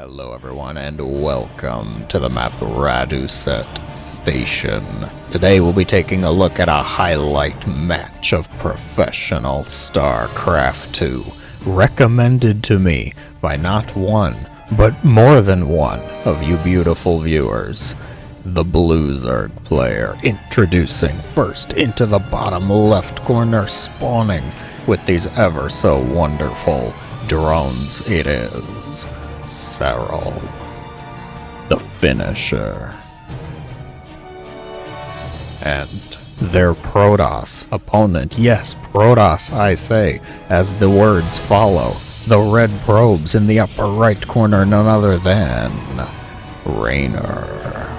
Hello everyone and welcome to the map Raduset Station. Today we'll be taking a look at a highlight match of professional StarCraft 2, recommended to me by not one, but more than one of you beautiful viewers. The blue Zerg player introducing first into the bottom left corner, spawning with these ever so wonderful drones. It is Serral, the finisher. And their Protoss opponent, yes, Protoss I say, as the words follow, the red probes in the upper right corner, none other than Reynor,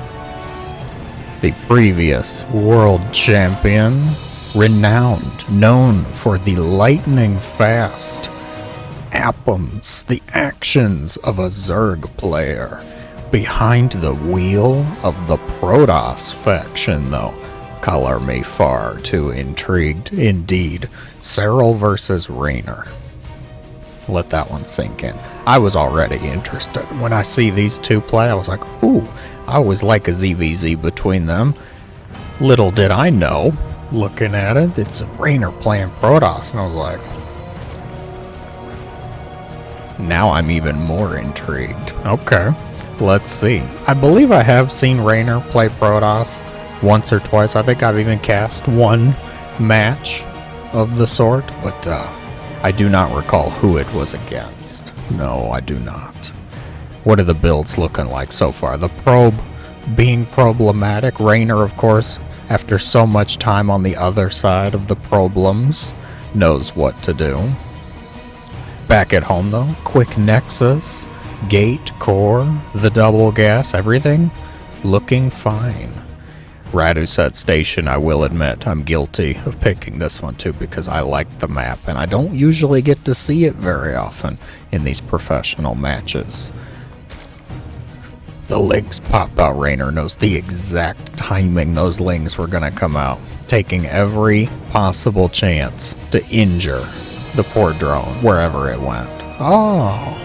the previous world champion, renowned, known for the lightning fast Appums, the actions of a Zerg player. Behind the wheel of the Protoss faction, though, color me far too intrigued indeed. Serral versus Reynor. Let that one sink in. I was already interested. When I see these two play, I was like, ooh, I always like a ZvZ between them. Little did I know, looking at it, it's Reynor playing Protoss, and I was like, now I'm even more intrigued. Okay, let's see. I believe I have seen Reynor play Protoss once or twice. I think I've even cast one match of the sort, but I do not recall who it was against. No, I do not. What are the builds looking like so far? The probe being problematic. Reynor, of course, after so much time on the other side of the problems, knows what to do. Back at home though, quick nexus, gate, core, the double gas, everything looking fine. Raduset Station, I will admit, I'm guilty of picking this one too because I like the map and I don't usually get to see it very often in these professional matches. The links pop out. Reynor knows the exact timing those links were gonna come out, taking every possible chance to injure the poor drone wherever it went. Oh,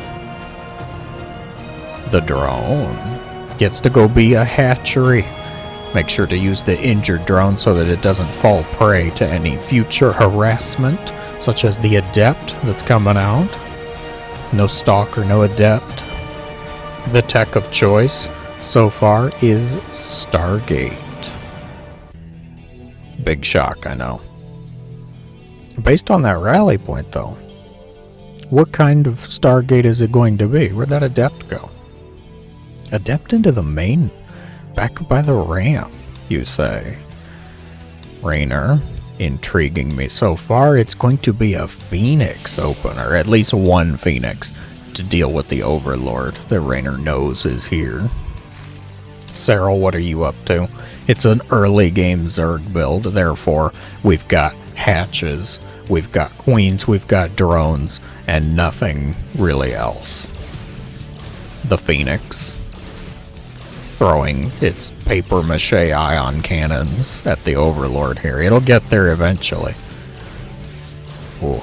the drone gets to go be a hatchery. Make sure to use the injured drone so that it doesn't fall prey to any future harassment, such as the adept that's coming out. No stalker, no adept. The tech of choice so far is Stargate. Big shock, I know. Based on that rally point, though, what kind of Stargate is it going to be? Where'd that adept go? Adept into the main, back by the ramp, you say. Reynor, intriguing me so far. It's going to be a Phoenix opener, at least one Phoenix, to deal with the Overlord that Reynor knows is here. Serral, what are you up to? It's an early game Zerg build, therefore we've got hatches, we've got queens, we've got drones, and nothing really else. The Phoenix throwing its paper mache ion cannons at the Overlord here. It'll get there eventually. Ooh.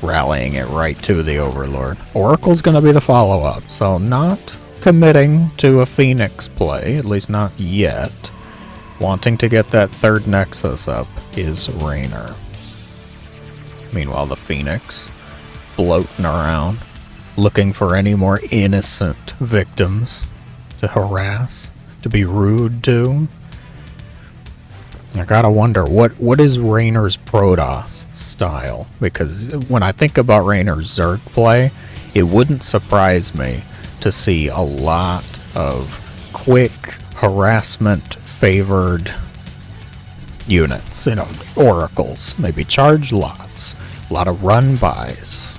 Rallying it right to the Overlord. Oracle's gonna be the follow-up, so not committing to a Phoenix play, at least not yet. Wanting to get that third Nexus up is Reynor. Meanwhile, the Phoenix floating around, looking for any more innocent victims to harass, to be rude to. I gotta wonder, what is Reynor's Protoss style? Because when I think about Reynor's Zerg play, it wouldn't surprise me to see a lot of quick harassment favored units, oracles, maybe charge lots, a lot of run bys.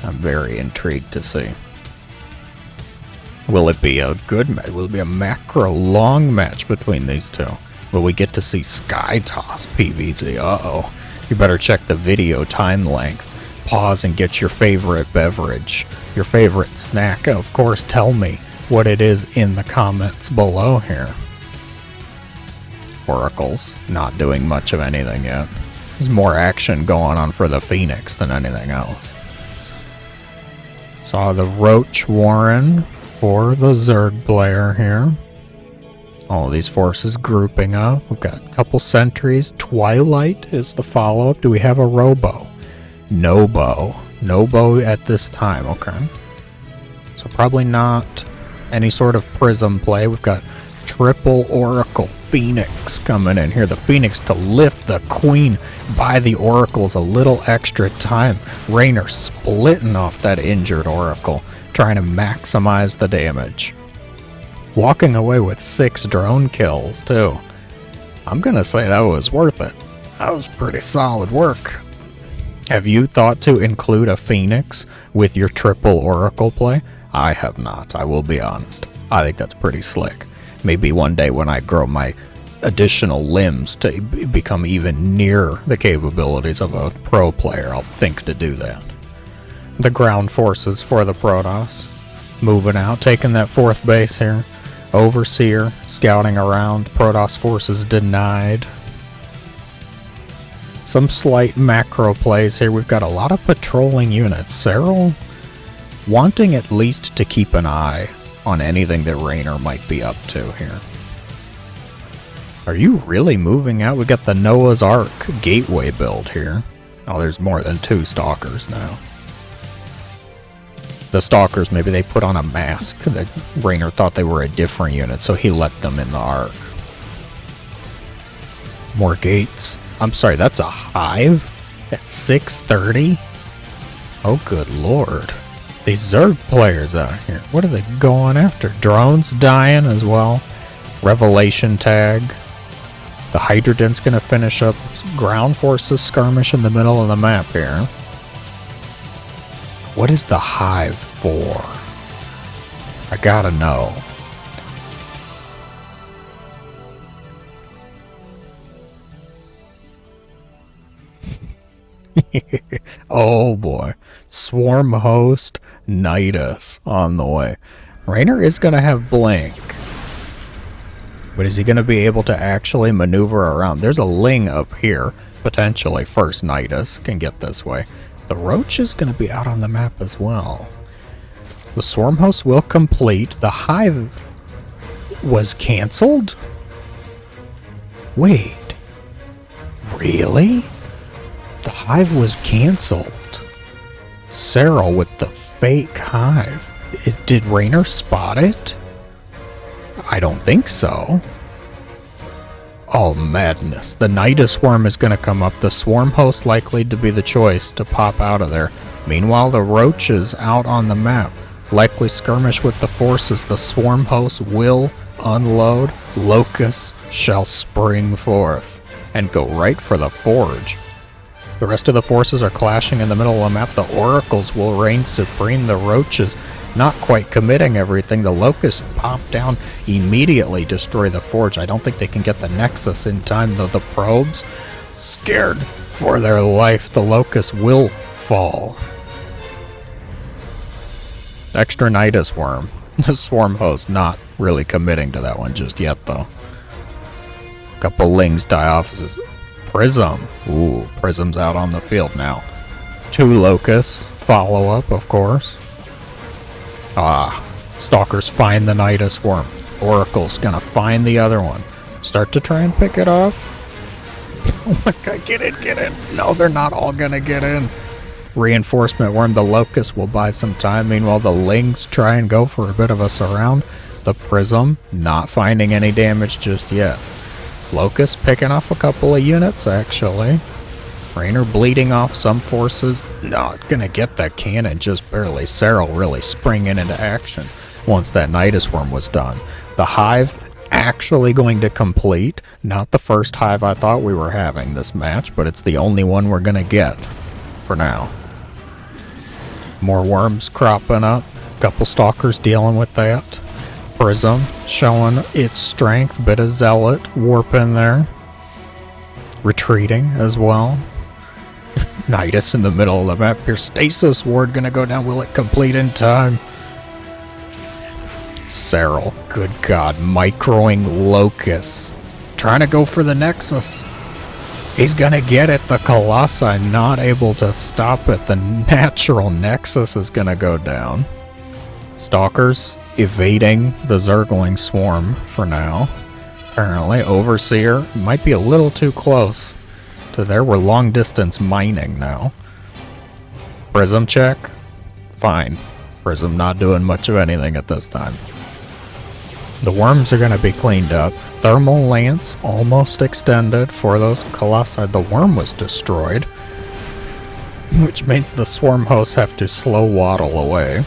I'm very intrigued to see. Will it be a good match? Will it be a macro long match between these two? Will we get to see Sky Toss PvZ? Uh-oh. You better check the video time length. Pause and get your favorite beverage, your favorite snack. Of course, tell me what it is in the comments below here. Oracles not doing much of anything yet. There's more action going on for the Phoenix than anything else. Saw the Roach Warren for the Zerg player here. All these forces grouping up. We've got a couple sentries. Twilight is the follow-up. Do we have a Robo? No bow. No bow at this time, okay. So probably not any sort of prism play. We've got triple Oracle Phoenix coming in here. The Phoenix to lift the Queen by the Oracles a little extra time. Reynor splitting off that injured Oracle, trying to maximize the damage. Walking away with 6 drone kills, too. I'm gonna say that was worth it. That was pretty solid work. Have you thought to include a Phoenix with your triple Oracle play? I have not, I will be honest. I think that's pretty slick. Maybe one day when I grow my additional limbs to become even near the capabilities of a pro player, I'll think to do that. The ground forces for the Protoss. Moving out, taking that 4th base here. Overseer scouting around. Protoss forces denied. Some slight macro plays here. We've got a lot of patrolling units. Serral wanting at least to keep an eye on anything that Reynor might be up to here. Are you really moving out? We got the Noah's Ark gateway build here. Oh, there's more than 2 stalkers now. The stalkers, maybe they put on a mask. That Reynor thought they were a different unit, so he let them in the Ark. More gates. I'm sorry, that's a hive at 6:30? Oh, good lord. These Zerg players out here, what are they going after? Drones dying as well. Revelation tag. The Hydrogen's gonna finish up ground forces skirmish in the middle of the map here. What is the hive for? I gotta know. Oh boy. Swarm host Nidus on the way. Reynor is going to have Blink. But is he going to be able to actually maneuver around? There's a Ling up here. Potentially first Nidus can get this way. The Roach is going to be out on the map as well. The Swarm host will complete. The Hive was canceled? Wait. Really? The Hive was canceled. Serral with the fake Hive. Did Reynor spot it? I don't think so. Oh, madness. The Nidus Swarm is going to come up. The Swarm host likely to be the choice to pop out of there. Meanwhile, the Roach is out on the map. Likely skirmish with the forces. The Swarm host will unload. Locusts shall spring forth and go right for the Forge. The rest of the forces are clashing in the middle of the map. The Oracles will reign supreme. The Roaches not quite committing everything. The Locusts pop down, immediately destroy the Forge. I don't think they can get the Nexus in time, though. The Probes, scared for their life. The Locusts will fall. Extra Nidus Worm. The Swarm host not really committing to that one just yet, though. Couple Lings die off. Prism. Ooh, Prism's out on the field now. 2 Locusts. Follow-up, of course. Stalkers find the Nidus Worm. Oracle's gonna find the other one. Start to try and pick it off. Oh my god, get in, get in. No, they're not all gonna get in. Reinforcement Worm. The Locust will buy some time. Meanwhile, the Lings try and go for a bit of a surround. The Prism not finding any damage just yet. Locust picking off a couple of units, actually. Reynor bleeding off some forces. Not gonna get that cannon, just barely. Serral really springing into action once that Nidus Worm was done. The Hive actually going to complete. Not the first Hive I thought we were having this match, but it's the only one we're gonna get for now. More worms cropping up. Couple stalkers dealing with that. Prism showing its strength. Bit of Zealot warp in there. Retreating as well. Nidus in the middle of the map here. Stasis Ward gonna go down. Will it complete in time? Serral, good god, microing Locusts. Trying to go for the Nexus. He's gonna get it. The Colossi not able to stop it. The natural Nexus is gonna go down. Stalkers evading the Zergling swarm for now. Apparently, Overseer might be a little too close to there. We're long distance mining now. Prism check. Fine. Prism not doing much of anything at this time. The worms are going to be cleaned up. Thermal lance almost extended for those colossi. The worm was destroyed, which means the swarm hosts have to slow waddle away.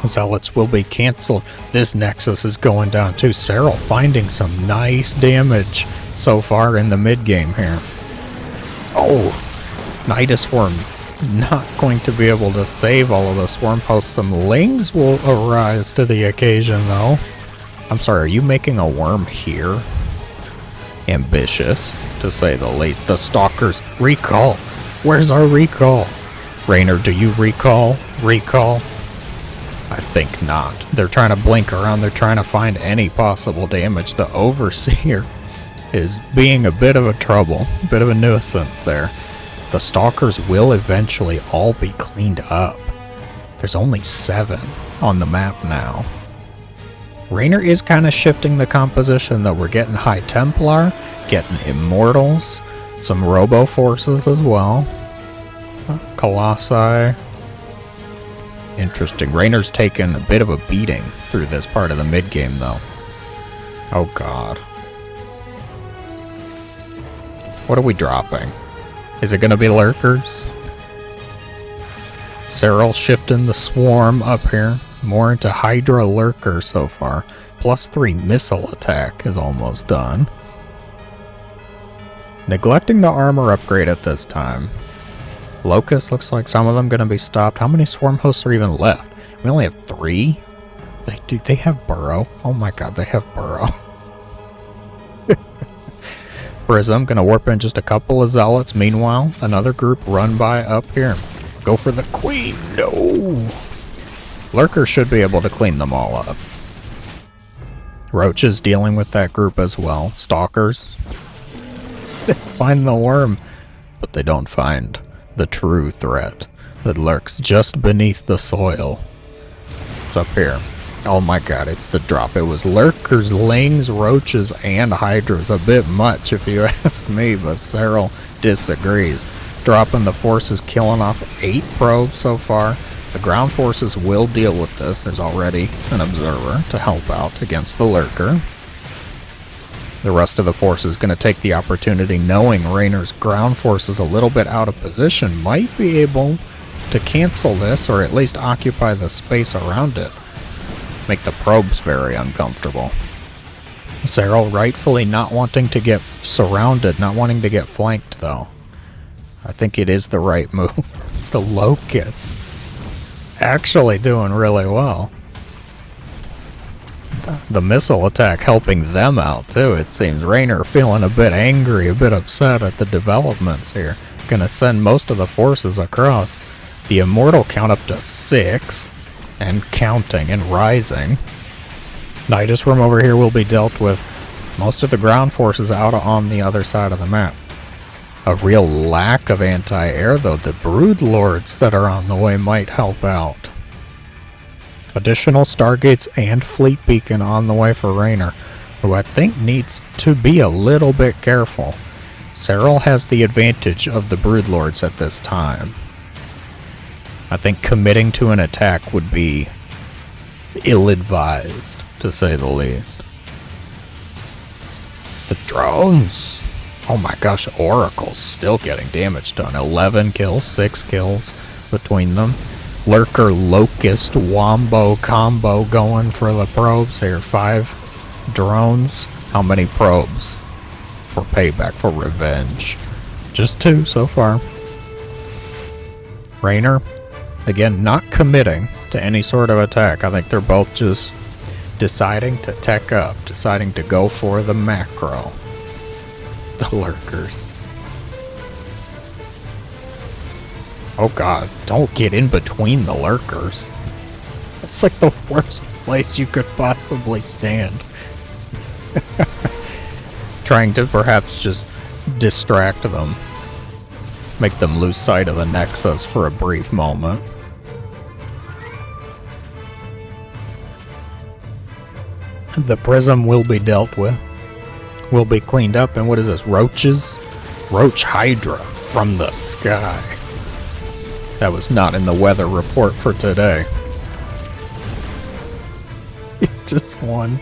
Zealots will be cancelled. This Nexus is going down too. Serral finding some nice damage so far in the mid game here. Oh, Nidus Worm not going to be able to save all of the swarm hosts. Some lings will arise to the occasion though. I'm sorry, are you making a worm here? Ambitious, to say the least. The Stalkers, recall. Where's our recall? Reynor, do you recall? Recall? I think not. They're trying to blink around. They're trying to find any possible damage. The Overseer is being a bit of a trouble, a bit of a nuisance there. The Stalkers will eventually all be cleaned up. There's only 7 on the map now. Reynor is kind of shifting the composition though. We're getting High Templar, getting Immortals, some Robo Forces as well. Colossi. Interesting. Reynor's taken a bit of a beating through this part of the mid game though. Oh god. What are we dropping? Is it going to be Lurkers? Serral shifting the swarm up here. More into Hydra Lurker so far. +3 missile attack is almost done. Neglecting the armor upgrade at this time. Locust looks like some of them going to be stopped. How many swarm hosts are even left? We only have 3? They have Burrow. Oh my god, they have Burrow. Prism gonna warp in just a couple of zealots. Meanwhile, another group run by up here. Go for the queen. No. Lurker should be able to clean them all up. Roach is dealing with that group as well. Stalkers find the worm, but they don't find the true threat that lurks just beneath the soil. It's up here. Oh my god, it's the drop. It was Lurkers, Lings, Roaches, and Hydras. A bit much if you ask me, but Serral disagrees. Dropping the forces, killing off 8 probes so far. The ground forces will deal with this. There's already an observer to help out against the Lurker. The rest of the force is going to take the opportunity, knowing Reynor's ground force is a little bit out of position, might be able to cancel this or at least occupy the space around it. Make the probes very uncomfortable. Serral rightfully not wanting to get surrounded, not wanting to get flanked though. I think it is the right move. The Locusts actually doing really well. The missile attack helping them out too, it seems. Reynor feeling a bit angry, a bit upset at the developments here. Gonna send most of the forces across. The Immortal count up to 6. And counting and rising. Nidus Worm over here will be dealt with. Most of the ground forces out on the other side of the map. A real lack of anti-air though. The Brood Lords that are on the way might help out. Additional Stargates and Fleet Beacon on the way for Reynor, who I think needs to be a little bit careful. Serral has the advantage of the Brood Lords at this time. I think committing to an attack would be ill-advised, to say the least. The drones! Oh my gosh, Oracle's still getting damage done. 11 kills, 6 kills between them. Lurker, Locust, Wombo combo going for the probes here. 5 drones. How many probes for payback, for revenge? Just 2 so far. Reynor, again, not committing to any sort of attack. I think they're both just deciding to tech up, deciding to go for the macro. The Lurkers. Oh god, don't get in between the Lurkers. It's like the worst place you could possibly stand. Trying to perhaps just distract them. Make them lose sight of the Nexus for a brief moment. The prism will be dealt with. Will be cleaned up. And what is this? Roaches? Roach Hydra from the sky. That was not in the weather report for today. Just one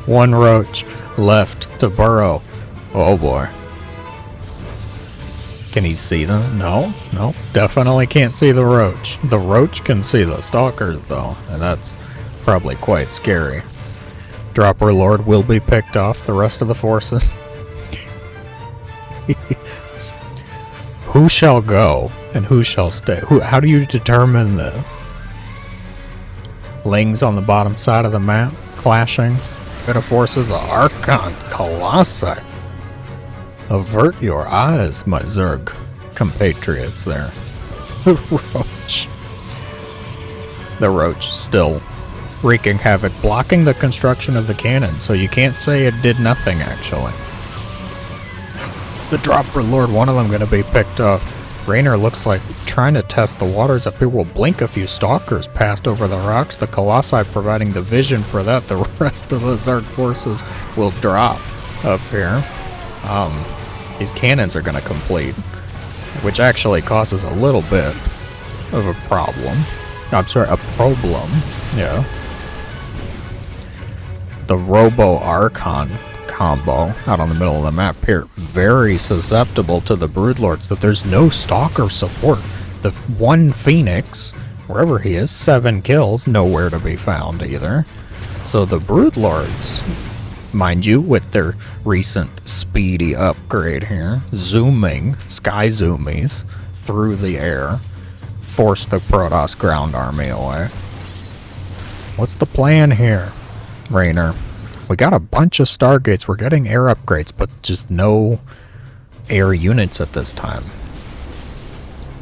roach left to burrow. Oh boy. Can he see them? No, definitely can't see the roach. The roach can see the stalkers though, and that's probably quite scary. Dropper Lord will be picked off the rest of the forces. Who shall go and who shall stay? How do you determine this? Lings on the bottom side of the map, clashing. Bit of forces, the Archon Colossi. Avert your eyes, my Zerg compatriots there. Roach. The Roach still wreaking havoc, blocking the construction of the cannon, so you can't say it did nothing, actually. The Dropper Lord, one of them going to be picked off. Reynor looks like trying to test the waters up here. Will blink a few stalkers past over the rocks. The Colossi providing the vision for that. The rest of the Zerg forces will drop up here. These cannons are going to complete, which actually causes a little bit of a problem. I'm sorry, a problem. Yeah. The Robo Archon combo out on the middle of the map here, very susceptible to the Broodlords, that there's no stalker support. The one Phoenix, wherever he is, 7 kills, nowhere to be found either. So the Broodlords, mind you, with their recent speedy upgrade here, zooming, sky zoomies through the air, force the Protoss ground army away. What's the plan here, Reynor? We got a bunch of Stargates. We're getting air upgrades, but just no air units at this time.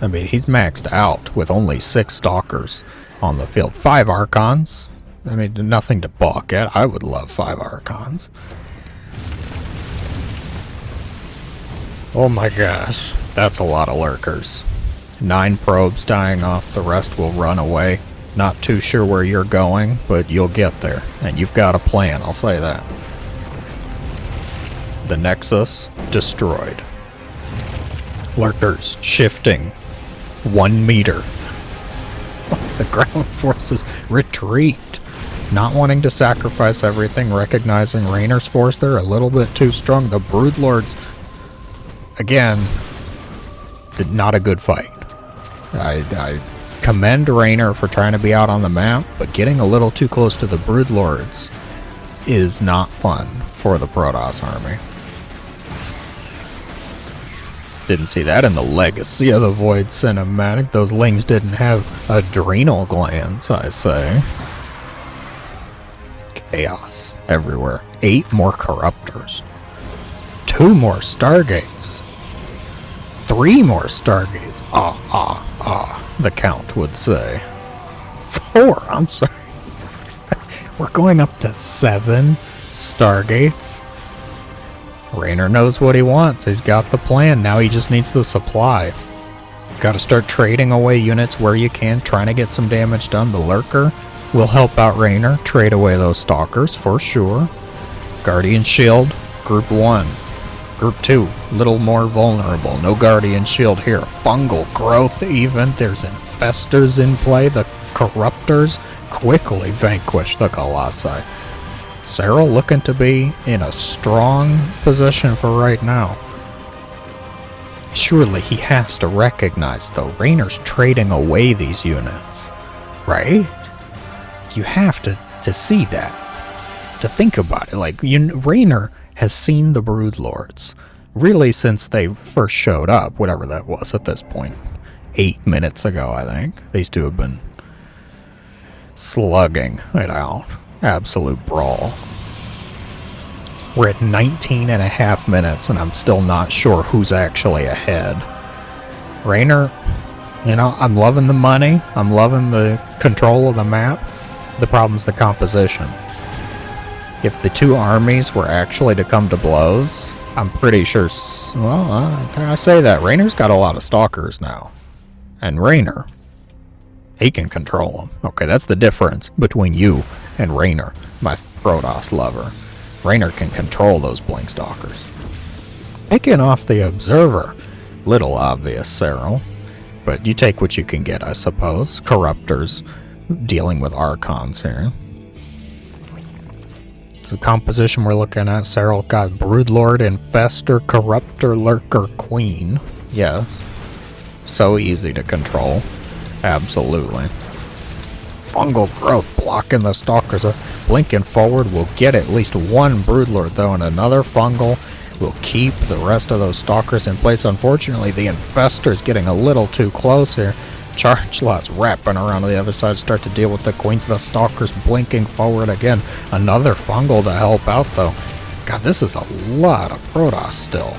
I mean, he's maxed out with only 6 Stalkers on the field. 5 Archons. I mean, nothing to balk at. I would love 5 Archons. Oh my gosh. That's a lot of lurkers. 9 probes dying off. The rest will run away. Not too sure where you're going, but you'll get there. And you've got a plan, I'll say that. The Nexus destroyed. Lurkers shifting 1 meter. The ground forces retreat. Not wanting to sacrifice everything, recognizing Reynor's force there a little bit too strong. The Broodlords, again, not a good fight. I commend Reynor for trying to be out on the map, but getting a little too close to the Broodlords is not fun for the Protoss army. Didn't see that in the Legacy of the Void cinematic. Those Lings didn't have adrenal glands, I say. Chaos everywhere. 8 more Corruptors. 2 more Stargates. 3 more Stargates. The count would say. 4, I'm sorry. We're going up to 7 Stargates. Reynor knows what he wants. He's got the plan. Now he just needs the supply. Got to start trading away units where you can, trying to get some damage done. The Lurker will help out Reynor. Trade away those Stalkers for sure. Guardian Shield, Group 1. Group 2, little more vulnerable. No Guardian Shield here. Fungal growth even. There's Infestors in play. The Corruptors quickly vanquish the Colossi. Serral looking to be in a strong position for right now. Surely he has to recognize, though, Reynor's trading away these units. Right? You have to see that. To think about it. Like, Reynor has seen the Broodlords really since they first showed up, whatever that was at this point. 8 minutes ago, I think. These two have been slugging it out. Absolute brawl. We're at 19 and a half minutes, and I'm still not sure who's actually ahead. Reynor, you know, I'm loving the money. I'm loving the control of the map. The problem's the composition. If the 2 armies were actually to come to blows, I'm pretty sure... Well, I say that. Reynor's got a lot of stalkers now. And Reynor, he can control them. Okay, that's the difference between you and Reynor, my Protoss lover. Reynor can control those blink stalkers. Taking off the observer. Little obvious, Serral. But you take what you can get, I suppose. Corruptors dealing with Archons here. The composition we're looking at, Serral got Broodlord, Infestor, Corruptor, Lurker, Queen. Yes. So easy to control. Absolutely. Fungal growth blocking the stalkers. Blinking forward will get at least one Broodlord though, and another fungal will keep the rest of those stalkers in place. Unfortunately, the Infestor's getting a little too close here. Charge slots wrapping around to the other side, start to deal with the Queens. The Stalkers blinking forward again. Another fungal to help out though. God, this is a lot of Protoss still.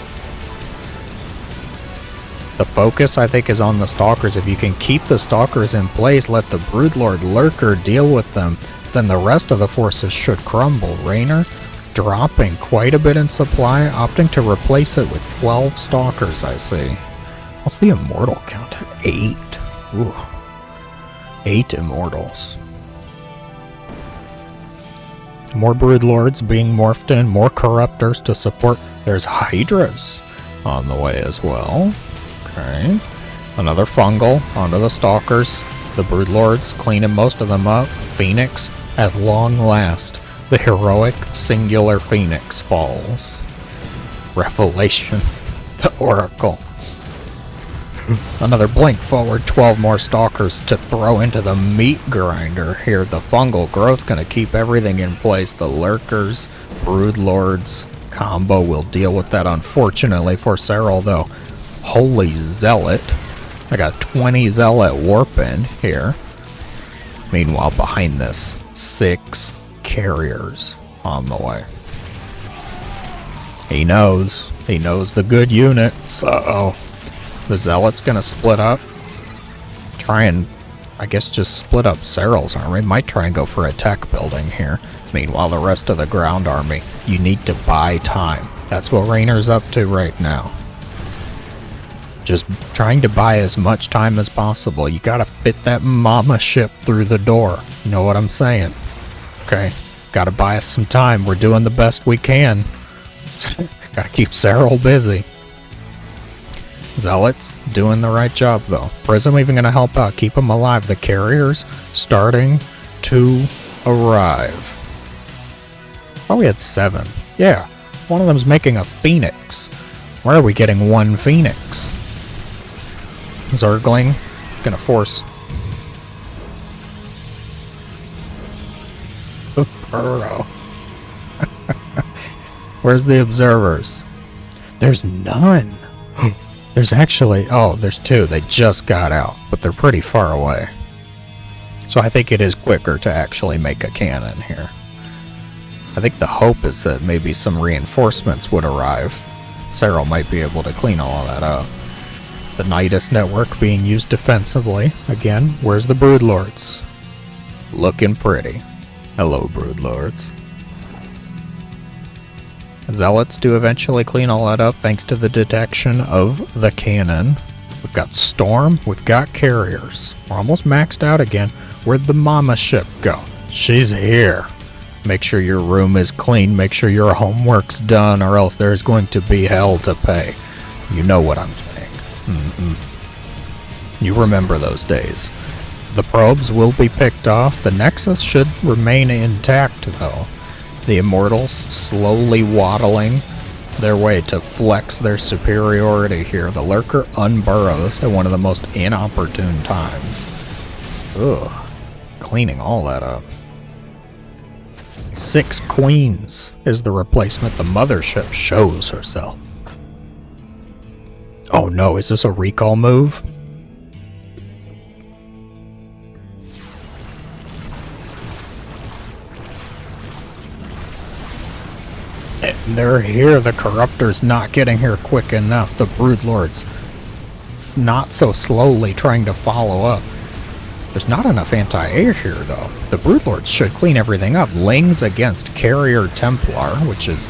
The focus, I think, is on the Stalkers. If you can keep the Stalkers in place, let the Broodlord Lurker deal with them, then the rest of the forces should crumble. Reynor dropping quite a bit in supply, opting to replace it with 12 Stalkers, I see. What's the Immortal count? 8. Ooh. 8 Immortals. More Broodlords being morphed in, more Corruptors to support. There's Hydras on the way as well. Okay. Another fungal onto the Stalkers. The Broodlords cleaning most of them up. Phoenix, at long last, the heroic singular Phoenix falls. Revelation, the Oracle. Another blink forward, 12 more Stalkers to throw into the meat grinder here. The fungal growth gonna keep everything in place. The Lurkers, Broodlords combo will deal with that, unfortunately for Serral though. Holy Zealot. I got 20 Zealot warp in here. Meanwhile, behind this, 6 carriers on the way. He knows the good units. Uh-oh. The Zealot's gonna split up. Try and, I guess, just split up Serral's army. Might try and go for a tech building here. Meanwhile, the rest of the ground army, you need to buy time. That's what Reynor's up to right now. Just trying to buy as much time as possible. You gotta fit that mama ship through the door. You know what I'm saying? Okay, gotta buy us some time. We're doing the best we can. Gotta keep Serral busy. Zealots doing the right job though. Prism even gonna help out, keep them alive. The carriers starting to arrive. Oh, we had 7. Yeah, one of them's making a Phoenix. Where are we getting one Phoenix? Zergling gonna force the burrow. Where's the observers? There's none. There's actually, oh, there's 2. They just got out, but they're pretty far away. So I think it is quicker to actually make a cannon here. I think the hope is that maybe some reinforcements would arrive. Serral might be able to clean all of that up. The Nidus network being used defensively. Again, where's the Broodlords? Looking pretty. Hello, Broodlords. Zealots do eventually clean all that up thanks to the detection of the cannon. We've got Storm, we've got carriers. We're almost maxed out again. Where'd the mama ship go? She's here. Make sure your room is clean, make sure your homework's done, or else there's going to be hell to pay. You know what I'm saying. You remember those days. The probes will be picked off. The Nexus should remain intact though. The Immortals slowly waddling their way to flex their superiority here. The Lurker unburrows at one of the most inopportune times. Ugh. Cleaning all that up. 6 Queens is the replacement. The mothership shows herself. Oh no, is this a recall move? And they're here. The Corruptor's not getting here quick enough. The Broodlords not so slowly trying to follow up. There's not enough anti-air here though. The Broodlords should clean everything up. Lings against Carrier Templar, which is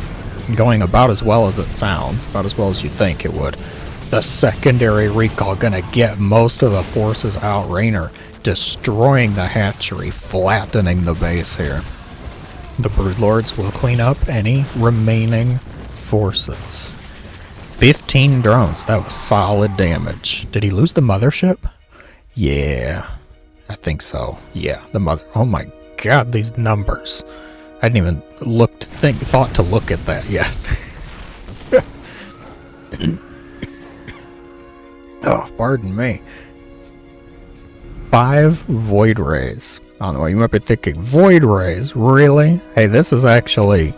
going about as well as it sounds, about as well as you think it would. The secondary recall gonna get most of the forces out. Reynor destroying the hatchery, flattening the base here. The Broodlords will clean up any remaining forces. 15 drones, that was solid damage. Did he lose the mothership? Yeah, I think so. Yeah, the mother. Oh my god, these numbers. I hadn't even thought to look at that yet. Oh, pardon me. 5 Void Rays on the way. You might be thinking, Void Rays? Really? Hey, this is actually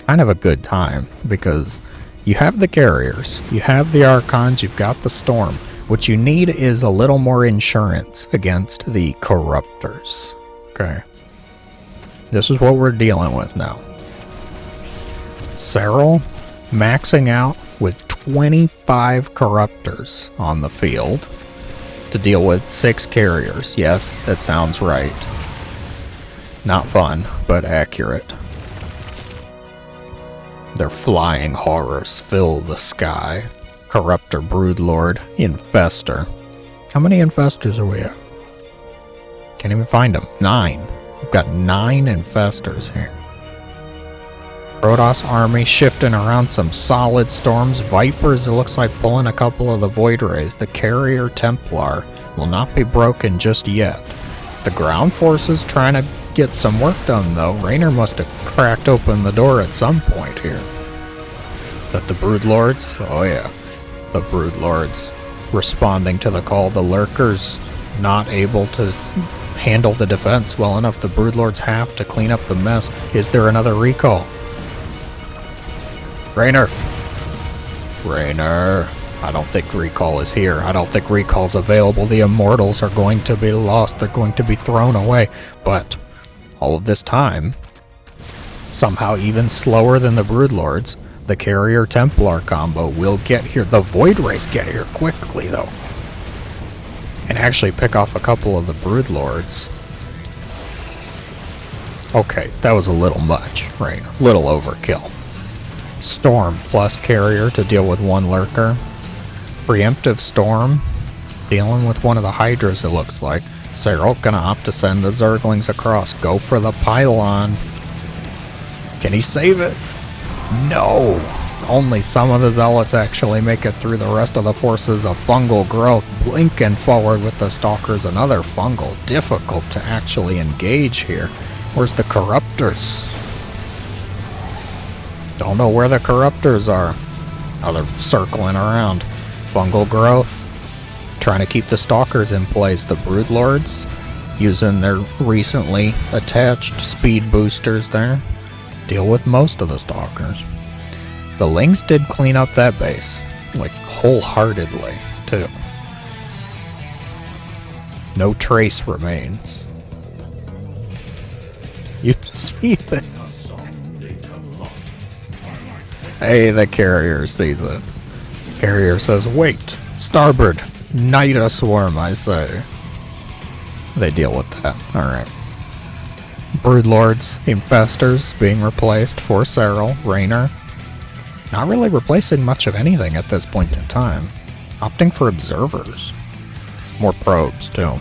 kind of a good time because you have the carriers, you have the Archons, you've got the Storm. What you need is a little more insurance against the Corruptors. Okay. This is what we're dealing with now. Serral maxing out with 25 Corruptors on the field to deal with 6 carriers. Yes, that sounds right. Not fun, but accurate. Their flying horrors fill the sky. Corruptor, Broodlord, Infestor. How many Infestors are we at? Can't even find them. 9. We've got 9 Infestors here. Protoss army shifting around some solid storms. Vipers, it looks like pulling a couple of the Void Rays. The Carrier Templar will not be broken just yet. The ground forces trying to get some work done though. Reynor must have cracked open the door at some point here. But the Broodlords, oh yeah. The Broodlords responding to the call. The Lurkers not able to handle the defense well enough. The Broodlords have to clean up the mess. Is there another recall? Reynor! Reynor! I don't think recall is here. I don't think recall's available. The Immortals are going to be lost. They're going to be thrown away. But all of this time, somehow even slower than the Broodlords, the Carrier Templar combo will get here. The Void Rays get here quickly though. And actually pick off a couple of the Broodlords. Okay, that was a little much, right? Little overkill. Storm plus Carrier to deal with 1 Lurker. Preemptive Storm dealing with one of the Hydras, it looks like. Serral gonna opt to send the Zerglings across. Go for the pylon. Can he save it? No! Only some of the Zealots actually make it through. The rest of the forces of Fungal Growth blinking forward with the Stalkers. Another Fungal. Difficult to actually engage here. Where's the Corruptors? Don't know where the Corruptors are. Oh, they're circling around. Fungal Growth. Trying to keep the Stalkers in place. The Broodlords using their recently attached speed boosters there. Deal with most of the Stalkers. The Lings did clean up that base. Like, wholeheartedly, too. No trace remains. You see this? Hey, the Carrier sees it. Carrier says, wait, starboard, knight a swarm, I say. They deal with that. Alright. Broodlords, Infestors being replaced for Serral, Reynor. Not really replacing much of anything at this point in time. Opting for Observers. More probes, too.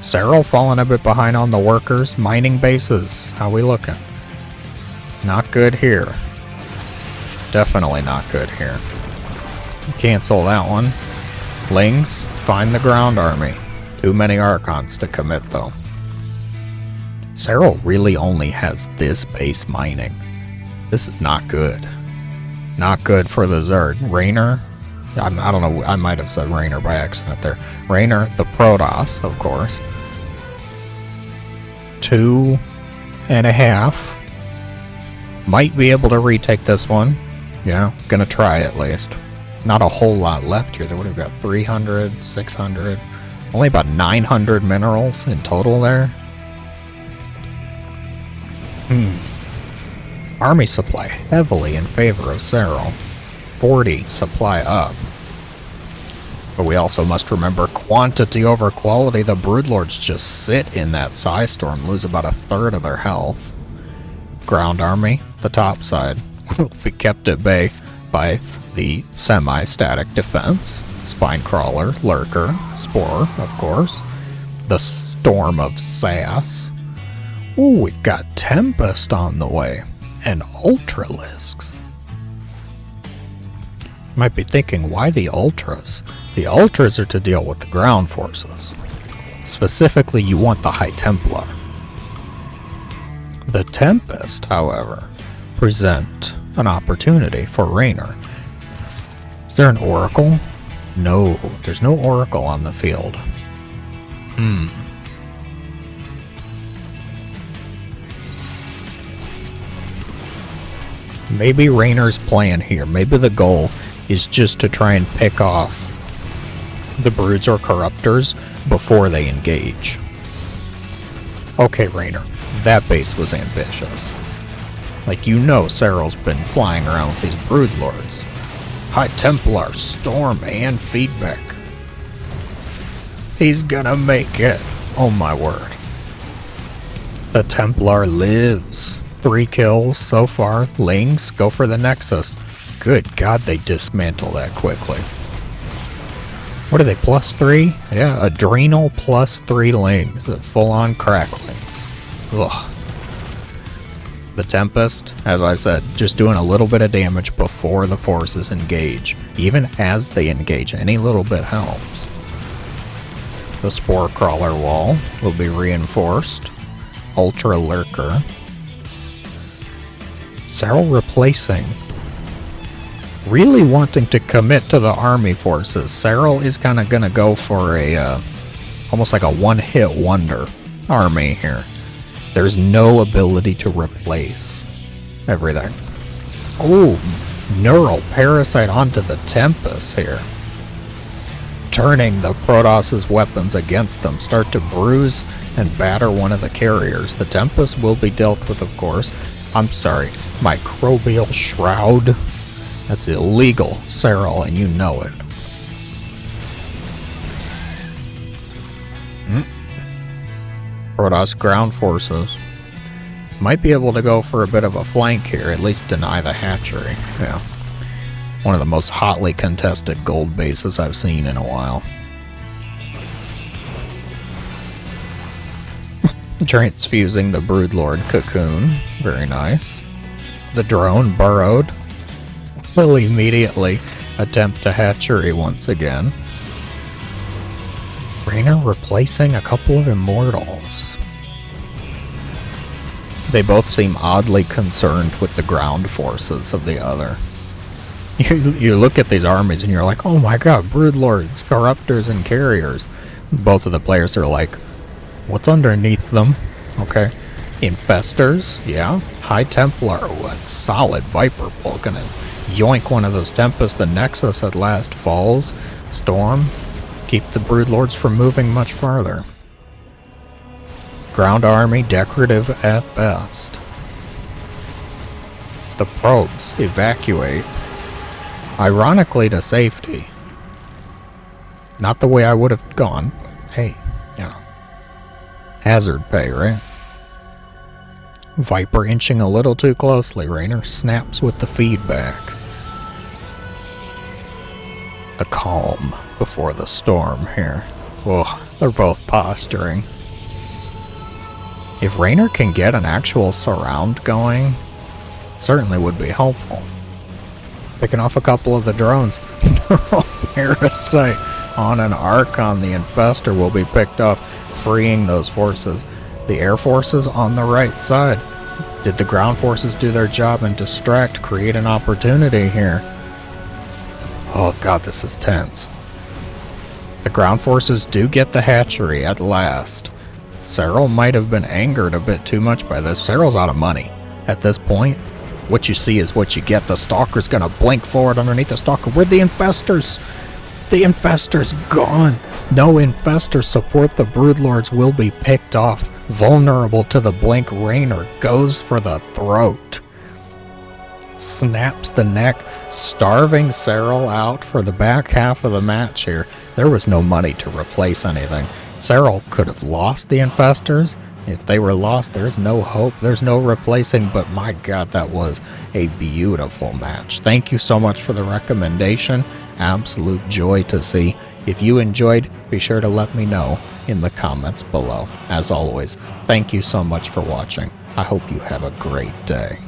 Serral falling a bit behind on the workers. Mining bases. How we looking? Not good here. Definitely not good here. Cancel that one. Lings, find the ground army. Too many Archons to commit, though. Serral really only has this base mining. This is not good. Not good for the Zerg. Reynor, I don't know, I might have said Reynor by accident there. Reynor, the Protoss, of course. 2.5. Might be able to retake this one. Yeah, gonna try at least. Not a whole lot left here. They would have got 300, 600. Only about 900 minerals in total there. Army supply heavily in favor of Serral. 40 supply up. But we also must remember quantity over quality. The Broodlords just sit in that Psy Storm, lose about 1/3 of their health. Ground army, the top side. will be kept at bay by the semi-static defense, Spine Crawler, Lurker, Spore, of course, the Storm of Sass. Ooh, we've got Tempest on the way, and Ultralisks. You might be thinking, why the Ultras? The Ultras are to deal with the ground forces. Specifically, you want the High Templar. The Tempest, however, present an opportunity for Reynor. Is there an Oracle? No, there's no Oracle on the field. Maybe Reynor's plan here, maybe the goal is just to try and pick off the Broods or Corruptors before they engage. Okay, Reynor, that base was ambitious. Like, you know Serral's been flying around with these Broodlords. High Templar, Storm, and Feedback. He's gonna make it. Oh my word. The Templar lives. 3 kills so far. Lings, go for the Nexus. Good God, they dismantle that quickly. What are they, +3? Yeah, Adrenal +3 Lings. Full-on cracklings. Ugh. The Tempest, as I said, just doing a little bit of damage before the forces engage. Even as they engage, any little bit helps. The Spore Crawler wall will be reinforced. Ultra Lurker. Serral replacing. Really wanting to commit to the army forces. Serral is kind of going to go for a, almost like a one-hit wonder army here. There's no ability to replace everything. Oh, Neural Parasite onto the Tempest here. Turning the Protoss' weapons against them. Start to bruise and batter one of the carriers. The Tempest will be dealt with, of course. I'm sorry, Microbial Shroud. That's illegal, Serral, and you know it. Protoss ground forces might be able to go for a bit of a flank here, at least deny the hatchery. Yeah. One of the most hotly contested gold bases I've seen in a while. Transfusing the Broodlord Cocoon. Very nice. The drone burrowed. Will immediately attempt to hatchery once again. Reynor replacing a couple of Immortals. They both seem oddly concerned with the ground forces of the other. You look at these armies and you're like, oh my god, Broodlords, Corruptors, and Carriers. Both of the players are like, what's underneath them? Okay. Infestors, yeah. High Templar, what solid Viper pull. Gonna yoink one of those Tempests. The Nexus at last falls. Storm. Keep the Broodlords from moving much farther. Ground army, decorative at best. The probes evacuate. Ironically to safety. Not the way I would have gone, but hey, you know. Hazard pay, right? Viper inching a little too closely. Reynor snaps with the feedback. The calm before the storm here. Oh, they're both posturing. If Reynor can get an actual surround going, it certainly would be helpful. Picking off a couple of the drones. Neural Parasite on an Archon. The Infestor will be picked off, freeing those forces. The air forces on the right side. Did the ground forces do their job and distract, create an opportunity here? Oh god, this is tense. The ground forces do get the hatchery at last. Serral might have been angered a bit too much by this. Serral's out of money. At this point, what you see is what you get. The Stalker's gonna blink forward underneath the Stalker. Where'd the Infestors? The Infestor's gone. No Infestors support. The Broodlords will be picked off. Vulnerable to the blink. Reynor goes for the throat. Snaps the neck, starving Serral out for the back half of the match here. There was no money to replace anything. Serral could have lost the Infestors, If they were lost, there's no hope. There's no replacing, but my God, that was a beautiful match. Thank you so much for the recommendation. Absolute joy to see. If you enjoyed, be sure to let me know in the comments below. As always, thank you so much for watching. I hope you have a great day.